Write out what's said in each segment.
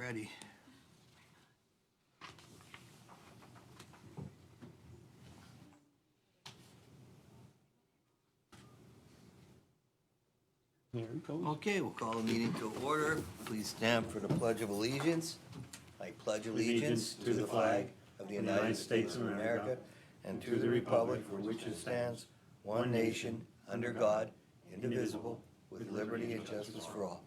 ready. There it goes. Okay, we'll call the meeting to order. Please stand for the Pledge of Allegiance. I pledge allegiance to the flag of the United States of America and to the republic for which it stands, one nation, under God, indivisible, with liberty and justice for all.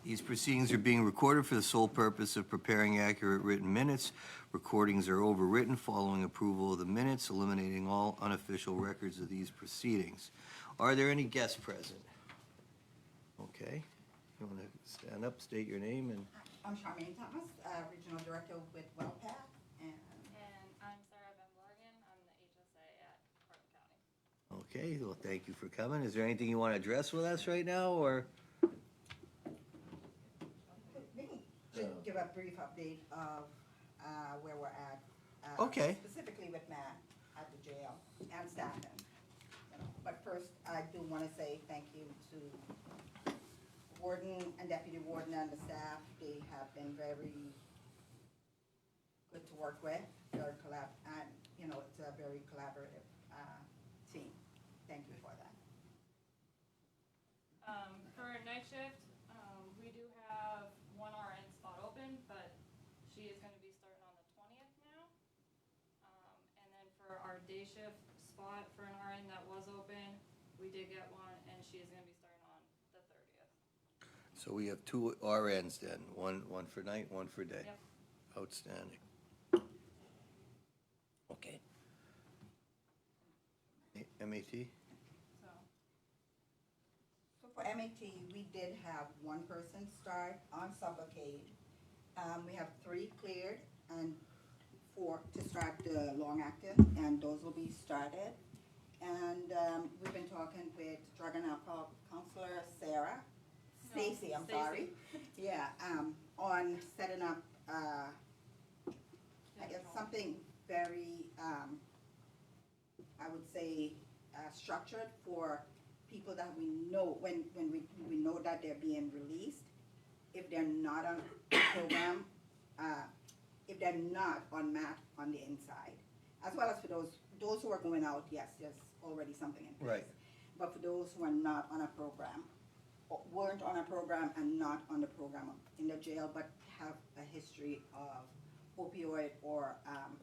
These proceedings are being recorded for the sole purpose of preparing accurate written minutes. Recordings are overwritten following approval of the minutes, eliminating all unofficial records of these proceedings. Are there any guests present? Okay, you want to stand up, state your name, and I'm Charmaine Thomas, Regional Director with WellPath, and And I'm Sarah Van Blargen. I'm the HSA at Hartland County. okay, well, thank you for coming. Is there anything you want to address with us right now, or? we can just give a brief update of where we're at. Okay. Specifically with Matt at the jail and Stafford. But first, I do want to say thank you to Warden and Deputy Warden and the staff. They have been very good to work with, and it's a very collaborative team. Thank you for that. For night shift, we do have one RN spot open, but she is going to be starting on the 20th now. And then for our day shift spot for an RN that was open, we did get one, and she is going to be starting on the 30th. So we have two RNs then, one for night, one for day. Yep. Outstanding. Okay. MAT? So, So for MAT, we did have one person start on Sublocade. We have 3 cleared and 4 to start the long active, and those will be started. And we've been talking with drug and alcohol counselor Sarah, Stacy, I'm sorry. Yeah, on setting up, I guess something very, I would say, structured for people that we know, when we know that they're being released, if they're not on program, if they're not on MAT on the inside, as well as for those who are going out, yes, there's already something in place. Right. But for those who are not on a program, or weren't on a program and not on the program in the jail, but have a history of opioid or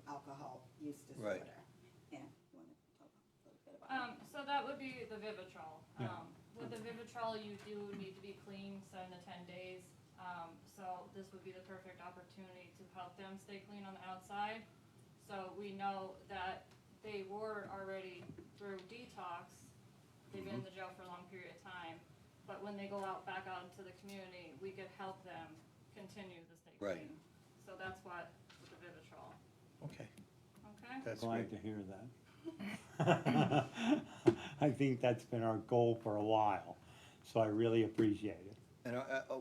alcohol use disorder. Right. Yeah, you want to talk a little bit about it? so that would be the Vivitrol. Yeah. With the Vivitrol, you do need to be clean 7 to 10 days. So this would be the perfect opportunity to help them stay clean on the outside. So we know that they were already through detox. They've been in the jail for a long period of time. But when they go back out into the community, we could help them continue to stay Right. clean. So that's what with the Vivitrol. Okay, Okay? that's Glad great. to hear that. I think that's been our goal for a while, so I really appreciate it. And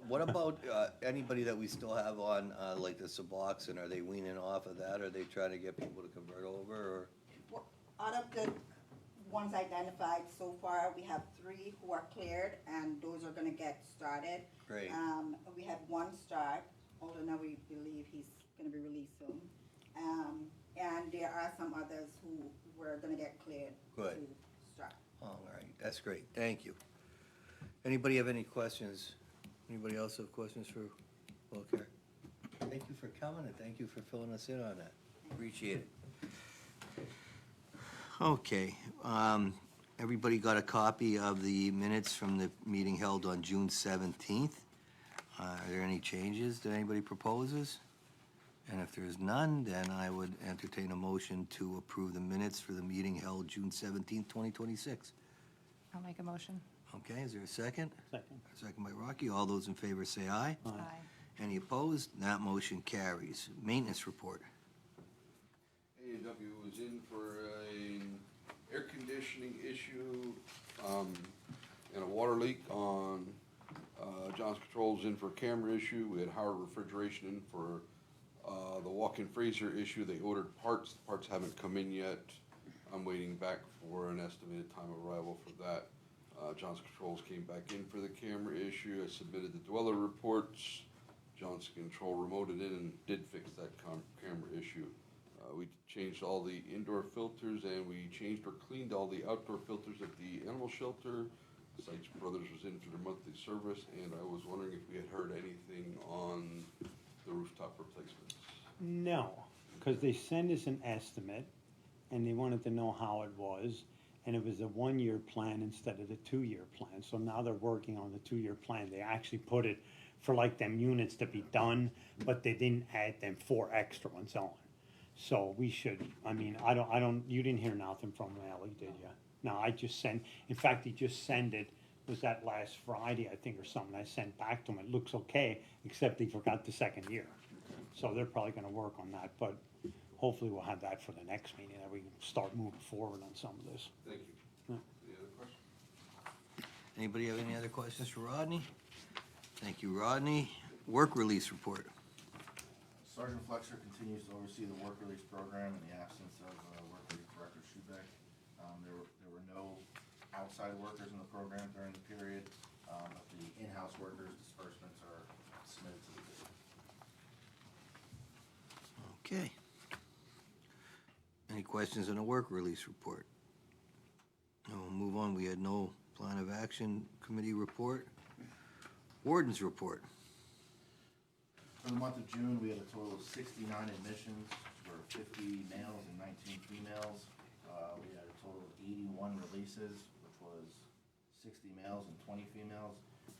what about anybody that we still have on, like the Suboxone? Are they weaning off of that? Are they trying to get people to convert over, or? Well, out of the ones identified so far, we have 3 who are cleared, and those are gonna get started. Great. We had 1 start, although now we believe he's gonna be released soon. And there are some others who were gonna get cleared Good. to start. All right, that's great, thank you. Anybody have any questions? Anybody else have questions for WellCare? Thank you for coming, and thank you for filling us in on that. Appreciate it. Okay, everybody got a copy of the minutes from the meeting held on June 17th. Are there any changes that anybody proposes? And if there's none, then I would entertain a motion to approve the minutes for the meeting held June 17th, 2026. I'll make a motion. Okay, is there a second? Second. Second by Rocky. All those in favor say aye. Aye. Any opposed? That motion carries. Maintenance report. AEW was in for an air conditioning issue, and a water leak on, John's Controls in for a camera issue. We had Howard Refrigeration in for, the walk-in freezer issue. They ordered parts. The parts haven't come in yet. I'm waiting back for an estimated time of arrival for that. John's Controls came back in for the camera issue. I submitted the dweller reports. Johnson Control remoted in and did fix that camera issue. We changed all the indoor filters and we changed or cleaned all the outdoor filters at the animal shelter. Sykes Brothers was in for their monthly service, and I was wondering if we had heard anything on the rooftop replacements. No, because they sent us an estimate, and they wanted to know how it was, and it was a 1-year plan instead of the 2-year plan. So now they're working on the 2-year plan. They actually put it for like them units to be done, but they didn't add them 4 extra ones on. So we should, I mean, you didn't hear nothing from Ally, did you? No, I just sent, in fact, he just sent it, was that last Friday, I think, or something, I sent back to him, it looks okay, except he forgot the 2nd year. So they're probably gonna work on that, but hopefully we'll have that for the next meeting, that we can start moving forward on some of this. Thank you. Yeah. Any other questions? Anybody have any other questions for Rodney? Thank you, Rodney. Work release report. Sergeant Flexer continues to oversee the work release program in the absence of work release director Schubeck. There were no outside workers in the program during the period, but the in-house workers' disbursements are submitted to the district. Okay. Any questions on the work release report? No, we'll move on. We had no plan of action committee report. Warden's report. For the month of June, we had a total of 69 admissions for 50 males and 19 females. We had a total of 81 releases, which was 60 males and 20 females.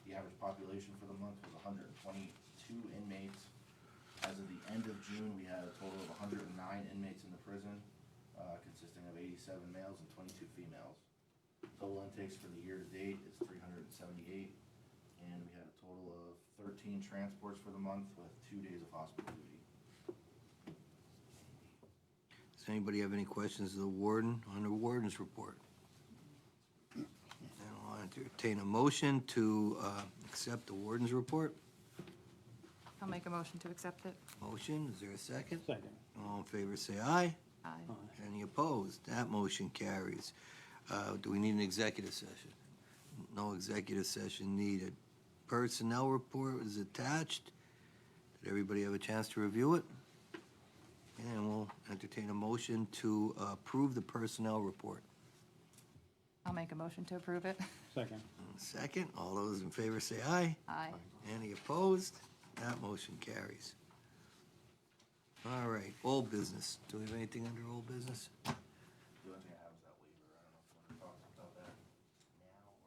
The average population for the month was 122 inmates. As of the end of June, we had a total of 109 inmates in the prison, consisting of 87 males and 22 females. Total intakes for the year to date is 378, and we had a total of 13 transports for the month with 2 days of hospital duty. Does anybody have any questions of the warden on the warden's report? Then I'll entertain a motion to accept the warden's report. I'll make a motion to accept it. Motion, is there a second? Second. All in favor, say aye. Aye. Any opposed? That motion carries. Do we need an executive session? No executive session needed. Personnel report is attached. Did everybody have a chance to review it? And we'll entertain a motion to approve the personnel report. I'll make a motion to approve it. Second. Second, all those in favor say aye. Aye. Any opposed? That motion carries. All right, old business. Do we have anything under old business? The only thing I have is that waiver. I don't know if you want to talk about that now or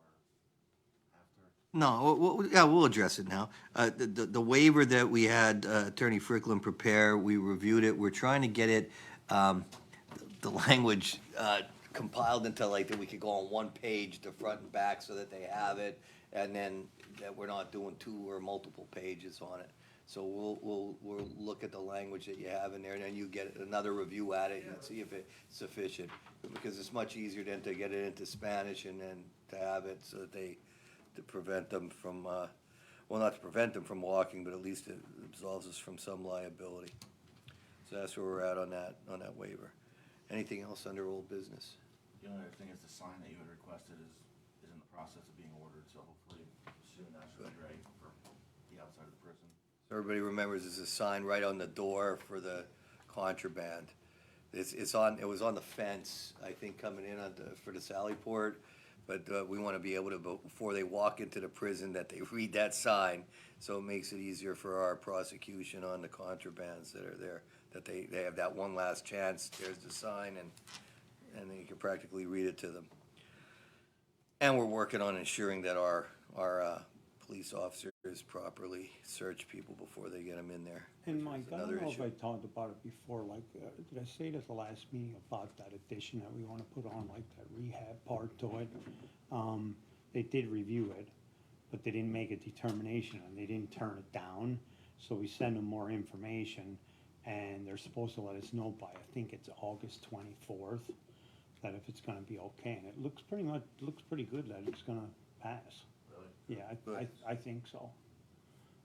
after. No, yeah, we'll address it now. The waiver that we had Attorney Fricklin prepare, we reviewed it. We're trying to get it, the language compiled into like that we could go on one page, the front and back, so that they have it, and then that we're not doing 2 or multiple pages on it. So we'll look at the language that you have in there, and then you get another review at it and see if it's sufficient. Because it's much easier than to get it into Spanish and then to have it so that to prevent them from, well, not to prevent them from walking, but at least it absolves us from some liability. So that's where we're at on that waiver. Anything else under old business? The only other thing is the sign that you had requested is in the process of being ordered, so hopefully soon that should be ready for the outside of the prison. So everybody remembers there's a sign right on the door for the contraband. It was on the fence, I think, coming in for the Sallyport, but we want to be able to, before they walk into the prison, that they read that sign, so it makes it easier for our prosecution on the contrabands that are there, that they have that one last chance. There's the sign, and then you can practically read it to them. And we're working on ensuring that our police officers properly search people before they get them in there. And Mike, I Another don't know if issue. I talked about it before, like, did I say it at the last meeting about that addition that we wanna put on, like that rehab part to it? They did review it, but they didn't make a determination, and they didn't turn it down. So we send them more information, and they're supposed to let us know by, I think it's August 24th, that if it's gonna be okay, and it looks pretty good that it's gonna pass. Really? Yeah, Good. I think so.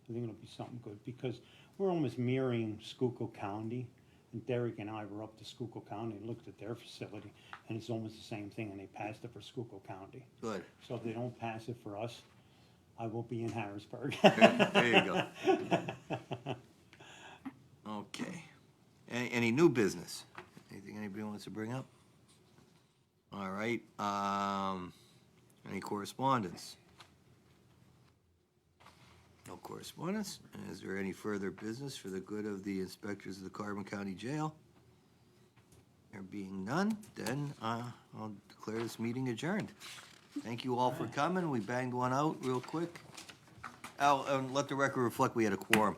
I think it'll be something good, because we're almost mirroring Schuylkill County, and Derek and I were up to Schuylkill County and looked at their facility, and it's almost the same thing, and they passed it for Schuylkill County. Good. So if they don't pass it for us, I will be in Harrisburg. There you go. Okay. Any new business? Anything anybody wants to bring up? All right, any correspondence? No correspondence. And is there any further business for the good of the inspectors of the Carbon County Jail? There being none, then, I'll declare this meeting adjourned. Thank you all for coming. We banged one out real quick. And let the record reflect we had a quorum.